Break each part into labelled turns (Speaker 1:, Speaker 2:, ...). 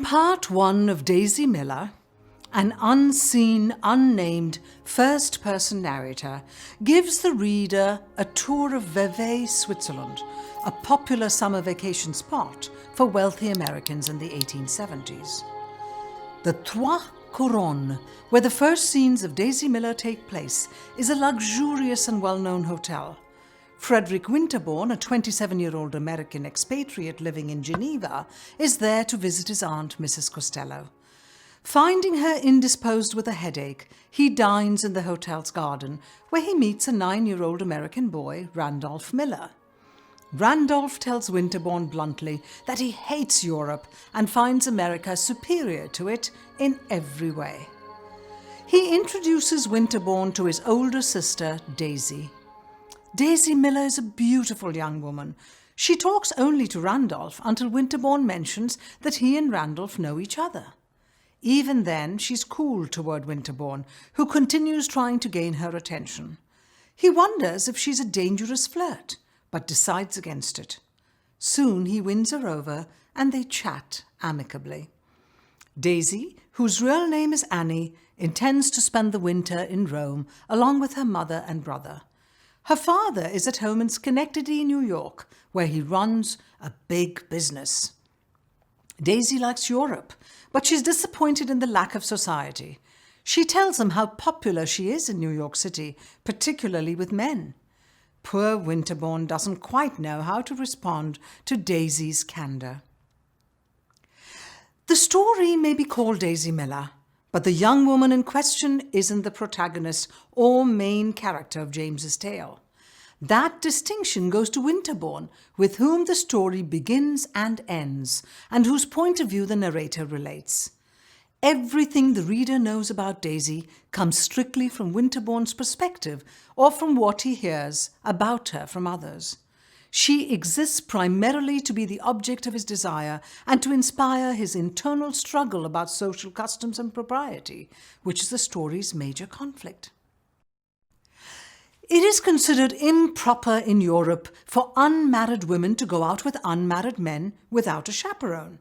Speaker 1: part one of Daisy Miller, an unseen, unnamed first-person narrator gives the reader a tour of Vevey, Switzerland, a popular summer vacation spot for wealthy Americans in the 1870s. The Trois Couronnes, where the first scenes of Daisy Miller take place, is a luxurious and well-known hotel. Frederick Winterbourne, a 27-year-old American expatriate living in Geneva, is there to visit his aunt, Mrs. Costello. Finding her indisposed with a headache, he dines in the hotel's garden, where he meets a 9-year-old American boy, Randolph Miller. Randolph tells Winterbourne bluntly that he hates Europe and finds America superior to it in every way. He introduces Winterbourne to his older sister, Daisy. Daisy Miller is a beautiful young woman. She talks only to Randolph until Winterbourne mentions that he and Randolph know each other. Even then, she's cool toward Winterbourne, who continues trying to gain her attention. He wonders if she's a dangerous flirt, but decides against it. Soon he wins her over, and they chat amicably. Daisy, whose real name is Annie, intends to spend the winter in Rome along with her mother and brother. Her father is at home in Schenectady, New York, where he runs a big business. Daisy likes Europe, but she's disappointed in the lack of society. She tells him how popular she is in New York City, particularly with men. Poor Winterbourne doesn't quite know how to respond to Daisy's candour. The story may be called Daisy Miller, but the young woman in question isn't the protagonist or main character of James's tale. That distinction goes to Winterbourne, with whom the story begins and ends, and whose point of view the narrator relates. Everything the reader knows about Daisy comes strictly from Winterbourne's perspective or from what he hears about her from others. She exists primarily to be the object of his desire and to inspire his internal struggle about social customs and propriety, which is the story's major conflict. It is considered improper in Europe for unmarried women to go out with unmarried men without a chaperone.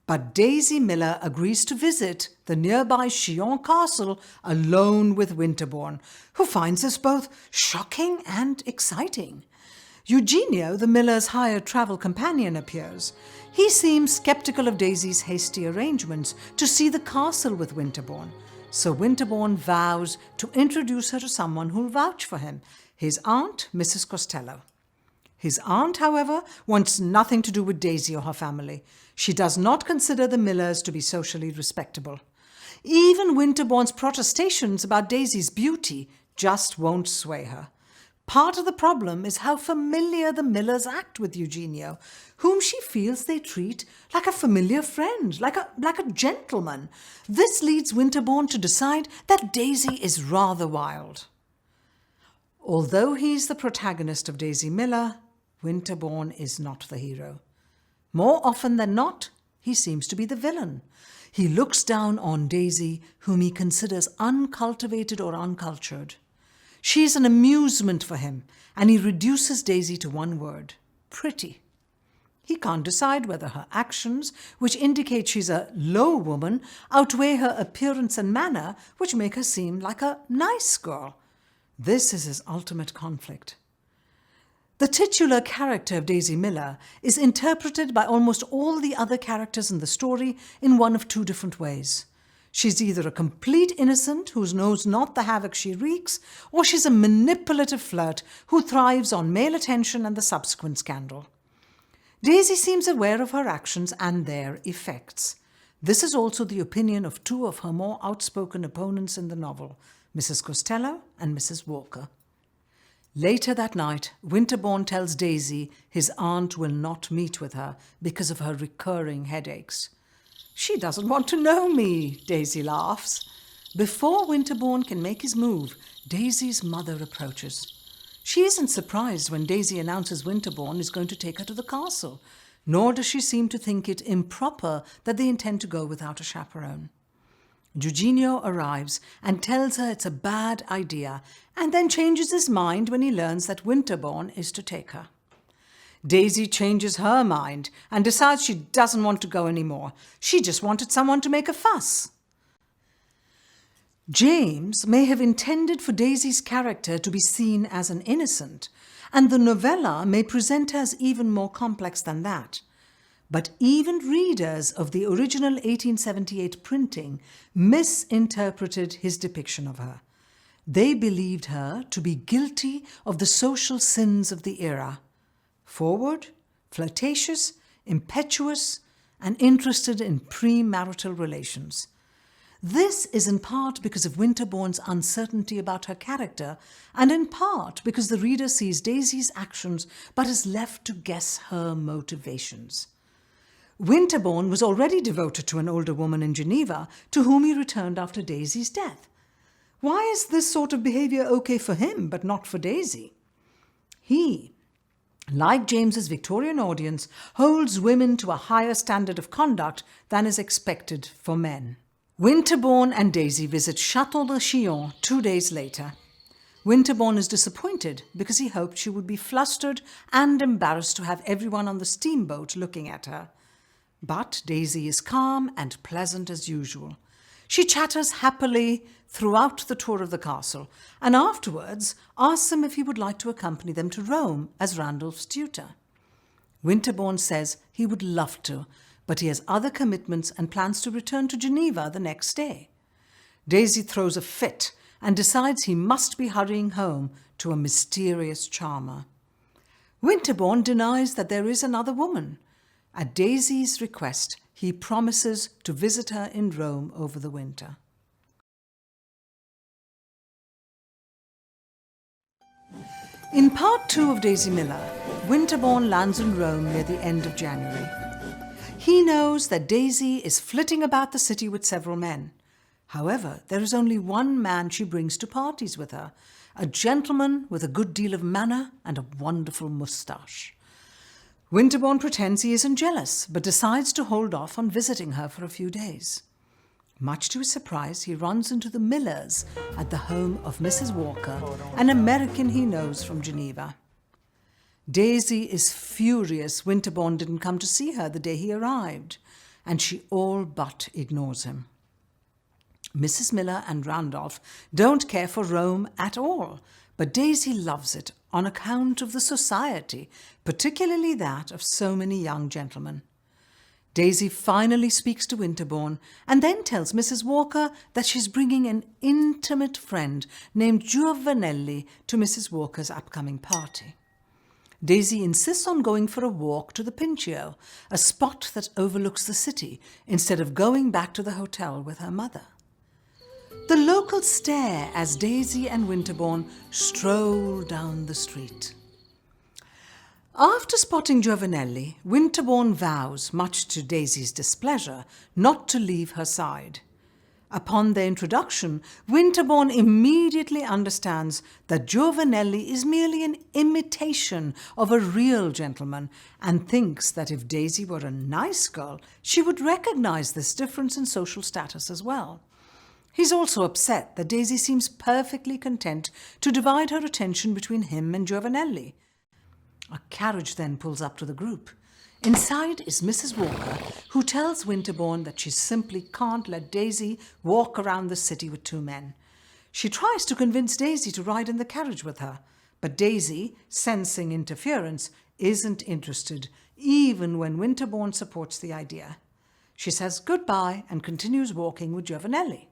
Speaker 1: But Daisy Miller agrees to visit the nearby Chillon Castle alone with Winterbourne, who finds this both shocking and exciting. Eugenio, the Miller's hired travel companion, appears. He seems sceptical of Daisy's hasty arrangements to see the castle with Winterbourne. So Winterbourne vows to introduce her to someone who'll vouch for him, his aunt, Mrs. Costello. His aunt, however, wants nothing to do with Daisy or her family. She does not consider the Millers to be socially respectable. Even Winterbourne's protestations about Daisy's beauty just won't sway her. Part of the problem is how familiar the Millers act with Eugenio, whom she feels they treat like a familiar friend, like a gentleman. This leads Winterbourne to decide that Daisy is rather wild. Although he's the protagonist of Daisy Miller, Winterbourne is not the hero. More often than not, he seems to be the villain. He looks down on Daisy, whom he considers uncultivated or uncultured. She's an amusement for him, and he reduces Daisy to one word: pretty. He can't decide whether her actions, which indicate she's a low woman, outweigh her appearance and manner, which make her seem like a nice girl. This is his ultimate conflict. The titular character of Daisy Miller is interpreted by almost all the other characters in the story in one of two different ways. She's either a complete innocent who knows not the havoc she wreaks, or she's a manipulative flirt who thrives on male attention and the subsequent scandal. Daisy seems aware of her actions and their effects. This is also the opinion of two of her more outspoken opponents in the novel, Mrs. Costello and Mrs. Walker. Later that night, Winterbourne tells Daisy his aunt will not meet with her because of her recurring headaches. "She doesn't want to know me," Daisy laughs. Before Winterbourne can make his move, Daisy's mother approaches. She isn't surprised when Daisy announces Winterbourne is going to take her to the castle, nor does she seem to think it improper that they intend to go without a chaperone. Eugenio arrives and tells her it's a bad idea, and then changes his mind when he learns that Winterbourne is to take her. Daisy changes her mind and decides she doesn't want to go anymore. She just wanted someone to make a fuss. James may have intended for Daisy's character to be seen as an innocent, and the novella may present her as even more complex than that. But even readers of the original 1878 printing misinterpreted his depiction of her. They believed her to be guilty of the social sins of the era: forward, flirtatious, impetuous, and interested in premarital relations. This is in part because of Winterbourne's uncertainty about her character, and in part because the reader sees Daisy's actions but is left to guess her motivations. Winterbourne was already devoted to an older woman in Geneva to whom he returned after Daisy's death. Why is this sort of behaviour okay for him but not for Daisy? He, like James's Victorian audience, holds women to a higher standard of conduct than is expected for men. Winterbourne and Daisy visit Château de Chillon 2 days later. Winterbourne is disappointed because he hoped she would be flustered and embarrassed to have everyone on the steamboat looking at her. But Daisy is calm and pleasant as usual. She chatters happily throughout the tour of the castle, and afterwards asks him if he would like to accompany them to Rome as Randolph's tutor. Winterbourne says he would love to, but he has other commitments and plans to return to Geneva the next day. Daisy throws a fit and decides he must be hurrying home to a mysterious charmer. Winterbourne denies that there is another woman. At Daisy's request, he promises to visit her in Rome over the winter. In part 2 of Daisy Miller, Winterbourne lands in Rome near the end of January. He knows that Daisy is flitting about the city with several men. However, there is only one man she brings to parties with her, a gentleman with a good deal of manner and a wonderful moustache. Winterbourne pretends he isn't jealous, but decides to hold off on visiting her for a few days. Much to his surprise, he runs into the Millers at the home of Mrs. Walker, an American he knows from Geneva. Daisy is furious Winterbourne didn't come to see her the day he arrived, and she all but ignores him. Mrs. Miller and Randolph don't care for Rome at all, but Daisy loves it on account of the society, particularly that of so many young gentlemen. Daisy finally speaks to Winterbourne and then tells Mrs. Walker that she's bringing an intimate friend named Giovanelli to Mrs. Walker's upcoming party. Daisy insists on going for a walk to the Pincio, a spot that overlooks the city, instead of going back to the hotel with her mother. The locals stare as Daisy and Winterbourne stroll down the street. After spotting Giovanelli, Winterbourne vows, much to Daisy's displeasure, not to leave her side. Upon their introduction, Winterbourne immediately understands that Giovanelli is merely an imitation of a real gentleman and thinks that if Daisy were a nice girl, she would recognize this difference in social status as well. He's also upset that Daisy seems perfectly content to divide her attention between him and Giovanelli. A carriage then pulls up to the group. Inside is Mrs. Walker, who tells Winterbourne that she simply can't let Daisy walk around the city with two men. She tries to convince Daisy to ride in the carriage with her, but Daisy, sensing interference, isn't interested, even when Winterbourne supports the idea. She says goodbye and continues walking with Giovanelli.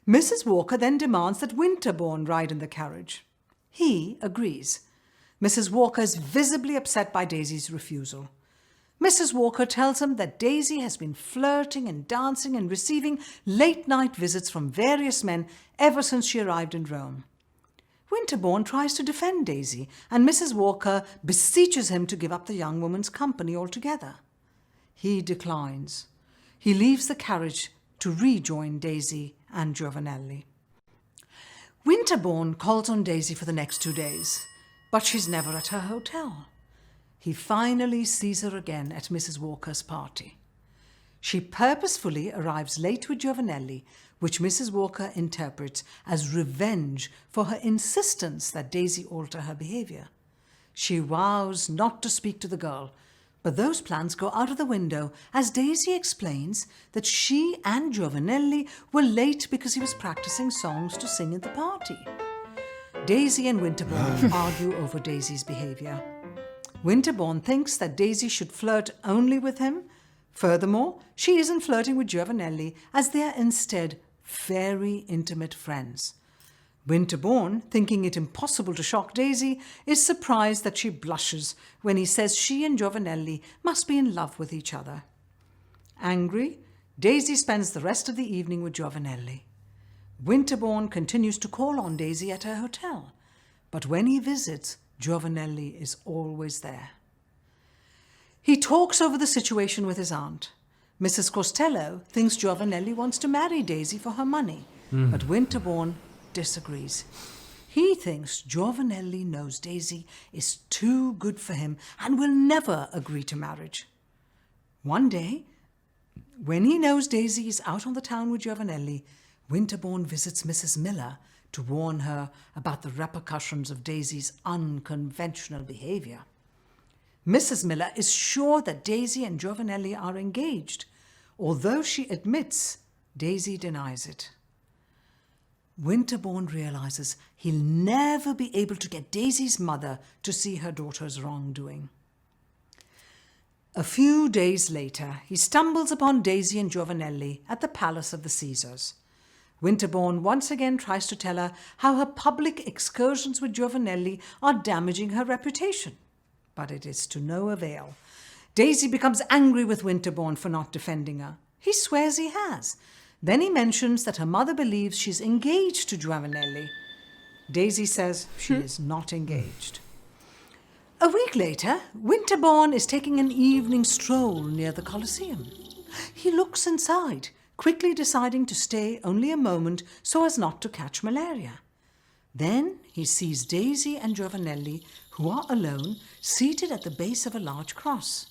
Speaker 1: Mrs. Walker then demands that Winterbourne ride in the carriage. He agrees. Mrs. Walker is visibly upset by Daisy's refusal. Mrs. Walker tells him that Daisy has been flirting and dancing and receiving late-night visits from various men ever since she arrived in Rome. Winterbourne tries to defend Daisy, and Mrs. Walker beseeches him to give up the young woman's company altogether. He declines. He leaves the carriage to rejoin Daisy and Giovanelli. Winterbourne calls on Daisy for the next 2 days, but she's never at her hotel. He finally sees her again at Mrs. Walker's party. She purposefully arrives late with Giovanelli, which Mrs. Walker interprets as revenge for her insistence that Daisy alter her behaviour. She vows not to speak to the girl, but those plans go out of the window as Daisy explains that she and Giovanelli were late because he was practicing songs to sing at the party. Daisy and Winterbourne argue over Daisy's behaviour. Winterbourne thinks that Daisy should flirt only with him. Furthermore, she isn't flirting with Giovanelli, as they are instead very intimate friends. Winterbourne, thinking it impossible to shock Daisy, is surprised that she blushes when he says she and Giovanelli must be in love with each other. Angry, Daisy spends the rest of the evening with Giovanelli. Winterbourne continues to call on Daisy at her hotel, but when he visits, Giovanelli is always there. He talks over the situation with his aunt. Mrs. Costello thinks Giovanelli wants to marry Daisy for her money, but Winterbourne disagrees. He thinks Giovanelli knows Daisy is too good for him and will never agree to marriage. One day, when he knows Daisy is out on the town with Giovanelli, Winterbourne visits Mrs. Miller to warn her about the repercussions of Daisy's unconventional behaviour. Mrs. Miller is sure that Daisy and Giovanelli are engaged, although she admits Daisy denies it. Winterbourne realises he'll never be able to get Daisy's mother to see her daughter's wrongdoing. A few days later, he stumbles upon Daisy and Giovanelli at the Palace of the Caesars. Winterbourne once again tries to tell her how her public excursions with Giovanelli are damaging her reputation, but it is to no avail. Daisy becomes angry with Winterbourne for not defending her. He swears he has. Then he mentions that her mother believes she's engaged to Giovanelli. Daisy says she is not engaged. A week later, Winterbourne is taking an evening stroll near the Colosseum. He looks inside, quickly deciding to stay only a moment so as not to catch malaria. Then he sees Daisy and Giovanelli, who are alone, seated at the base of a large cross.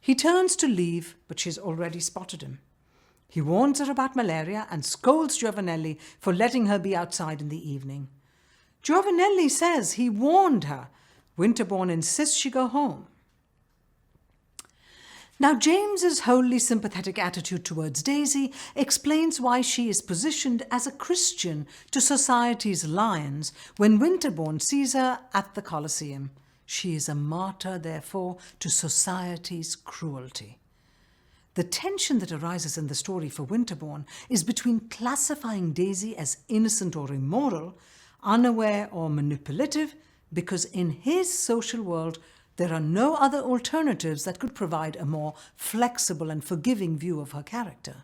Speaker 1: He turns to leave, but she's already spotted him. He warns her about malaria and scolds Giovanelli for letting her be outside in the evening. Giovanelli says he warned her. Winterbourne insists she go home. Now, James's wholly sympathetic attitude towards Daisy explains why she is positioned as a Christian to society's lions when Winterbourne sees her at the Colosseum. She is a martyr, therefore, to society's cruelty. The tension that arises in the story for Winterbourne is between classifying Daisy as innocent or immoral, unaware or manipulative, because in his social world there are no other alternatives that could provide a more flexible and forgiving view of her character.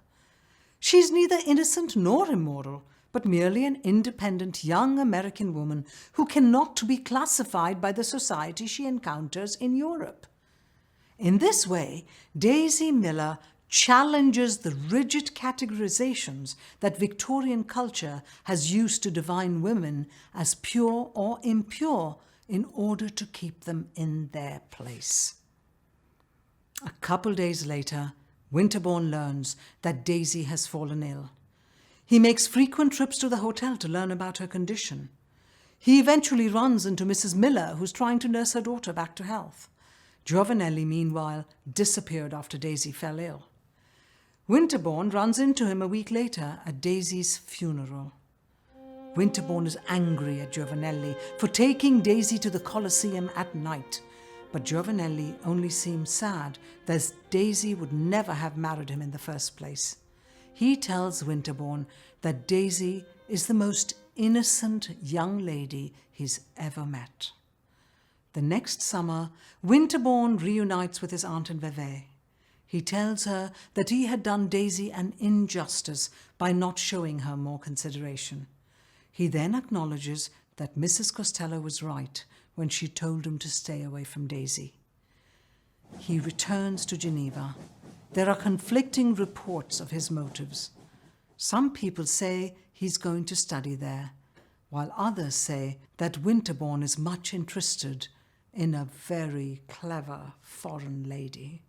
Speaker 1: She is neither innocent nor immoral, but merely an independent young American woman who cannot be classified by the society she encounters in Europe. In this way, Daisy Miller challenges the rigid categorizations that Victorian culture has used to define women as pure or impure in order to keep them in their place. A couple days later, Winterbourne learns that Daisy has fallen ill. He makes frequent trips to the hotel to learn about her condition. He eventually runs into Mrs. Miller, who's trying to nurse her daughter back to health. Giovanelli, meanwhile, disappeared after Daisy fell ill. Winterbourne runs into him a week later at Daisy's funeral. Winterbourne is angry at Giovanelli for taking Daisy to the Colosseum at night, but Giovanelli only seems sad that Daisy would never have married him in the first place. He tells Winterbourne that Daisy is the most innocent young lady he's ever met. The next summer, Winterbourne reunites with his aunt in Vevey. He tells her that he had done Daisy an injustice by not showing her more consideration. He then acknowledges that Mrs. Costello was right when she told him to stay away from Daisy. He returns to Geneva. There are conflicting reports of his motives. Some people say he's going to study there, while others say that Winterbourne is much interested in a very clever foreign lady.